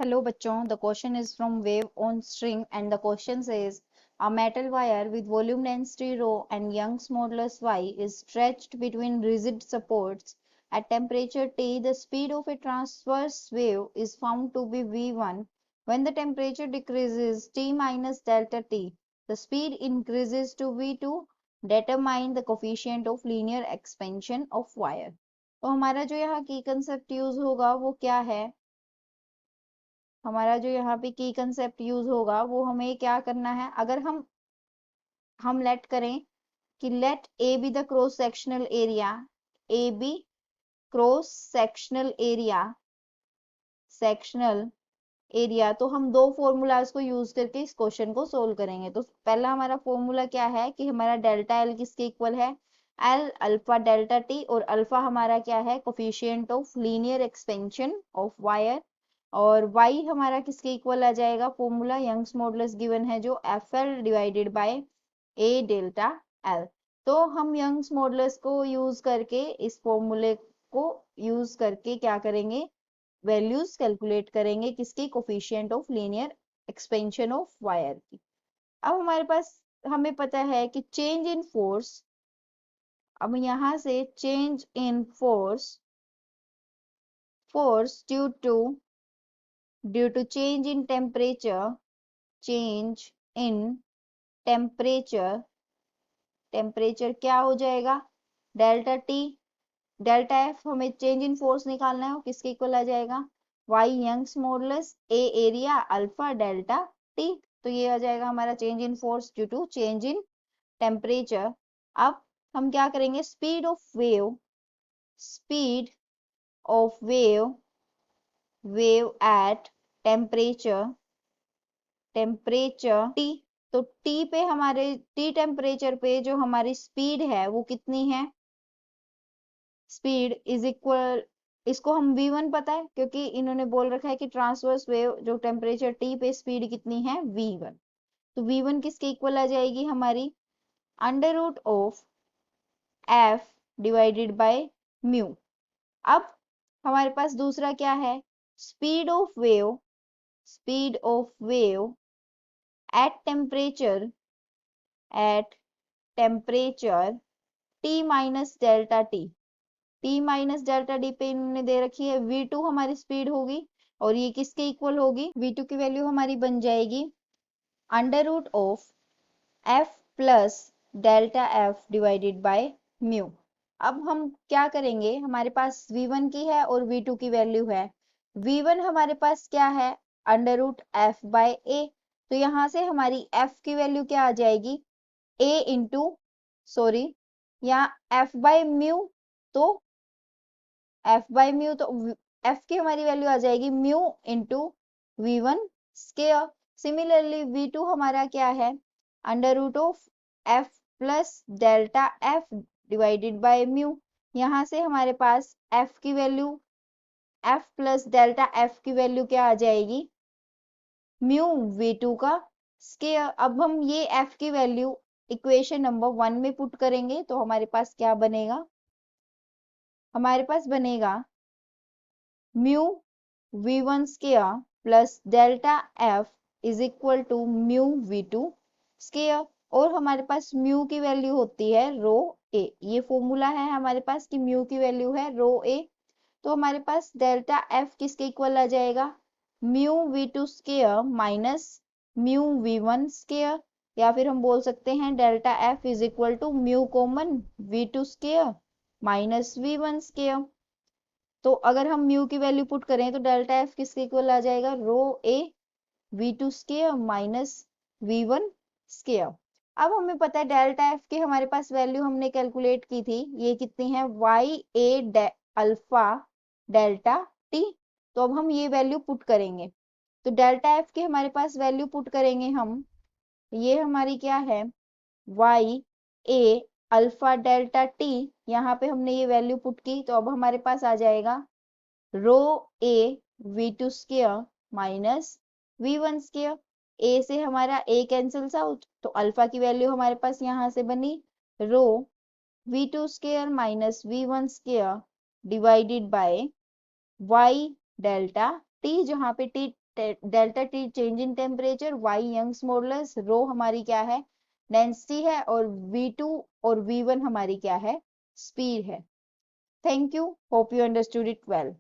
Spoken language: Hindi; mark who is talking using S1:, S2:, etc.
S1: Hello bachon, the question is from Wave on String and the question says a metal wire with volume density rho and Young's modulus Y is stretched between rigid supports. At temperature T, the speed of a transverse wave is found to be V1. When the temperature decreases T minus delta T, the speed increases to V2. Determine the coefficient of linear expansion of wire. तो हमारा जो यहाँ की कंसेप्ट यूज होगा वो क्या है, हमारा जो यहाँ पे की कंसेप्ट यूज होगा वो हमें क्या करना है, अगर हम लेट करें कि let A B the cross sectional area, A B cross sectional area, तो हम दो फॉर्मूलाज को यूज करके इस क्वेश्चन को सोल्व करेंगे। तो पहला हमारा फॉर्मूला क्या है कि हमारा डेल्टा एल किसके इक्वल है, एल अल्फा डेल्टा टी, और अल्फा हमारा क्या है, coefficient of linear expansion of wire, और y हमारा किसके इक्वल आ जाएगा, फॉर्मूला यंग्स मॉडुलस गिवन है जो F L divided by A delta L. तो हम यंग्स मॉडुलस को यूज करके इस फॉर्मूले को यूज करके क्या करेंगे, वैल्यूज कैलकुलेट करेंगे किसकी, coefficient of linear expansion of wire की। अब हमारे पास हमें पता है कि चेंज इन फोर्स, अब यहां से change in force due to change in temperature, temperature क्या हो जाएगा, डेल्टा टी, डेल्टा एफ हमें चेंज इन फोर्स निकालना है, किसके इक्वल आ जाएगा, Y Young's modulus, A area, alpha delta T. तो ये आ जाएगा हमारा change in force due to change in temperature. अब हम क्या करेंगे, speed of wave at temperature T. तो टी पे हमारे टी टेम्परेचर पे जो हमारी स्पीड है वो कितनी है, स्पीड इज इक्वल, इसको हम v1 पता है क्योंकि इन्होंने बोल रखा है कि ट्रांसवर्स वेव जो टेम्परेचर टी पे स्पीड कितनी है, v1। तो v1 किसके इक्वल आ जाएगी हमारी, under root of F divided by mu. अब हमारे पास दूसरा क्या है, speed of wave at temperature T minus delta T, पे इन्होंने दे रखी है v2 हमारी स्पीड होगी, और ये किसके इक्वल होगी, v2 की वैल्यू हमारी बन जाएगी under root of F plus delta F divided by mu. अब हम क्या करेंगे, हमारे पास v1 की है और v2 की वैल्यू है, v1 हमारे पास क्या है, अंडर रूट एफ बाय ए। तो यहां से हमारी f की वैल्यू क्या आ जाएगी, a इंटू, सॉरी यहाँ f बाय म्यू, तो f बाय म्यू, तो f की हमारी वैल्यू आ जाएगी mu into v1 square. Similarly v2 हमारा क्या है, under root of f plus delta f divided by mu. यहाँ से हमारे पास f की value, f plus delta f की वैल्यू क्या आ जाएगी, म्यू v2 का स्क्वायर। अब हम ये f की वैल्यू इक्वेशन नंबर 1 में पुट करेंगे तो हमारे पास क्या बनेगा, हमारे पास बनेगा mu v1 square plus delta f is equal to mu v2 square, और हमारे पास म्यू की वैल्यू होती है रो ए। ये फॉर्मूला है हमारे पास कि म्यू की वैल्यू है रो ए। तो हमारे पास डेल्टा f किसके इक्वल आ जाएगा, mu v2 square minus mu v1 square, या फिर हम बोल सकते हैं delta f is equal to mu common v2 square minus v1 square. तो अगर हम म्यू की वैल्यू पुट करें तो डेल्टा एफ किसके इक्वल आ जाएगा, rho A v2 square minus v1 square. अब हमें पता है डेल्टा एफ की हमारे पास वैल्यू हमने कैलकुलेट की थी, ये कितनी है, वाई ए अल्फा डेल्टा टी। तो अब हम ये वैल्यू पुट करेंगे, तो डेल्टा एफ की हमारे पास वैल्यू पुट करेंगे हम, ये हमारी क्या है, वाई ए अल्फा डेल्टा टी, यहाँ पे हमने ये वैल्यू पुट की, तो अब हमारे पास आ जाएगा rho A v2 square minus v1 square. A से हमारा ए कैंसिल्स आउट, तो अल्फा की वैल्यू हमारे पास यहाँ से बनी rho v2 square minus v1 square divided by y delta t, जहाँ पे t delta T change in temperature, Y Young's modulus, rho हमारी क्या है, डेंसिटी है, और V2 और V1 हमारी क्या है, स्पीड है। Thank you, hope you understood it well.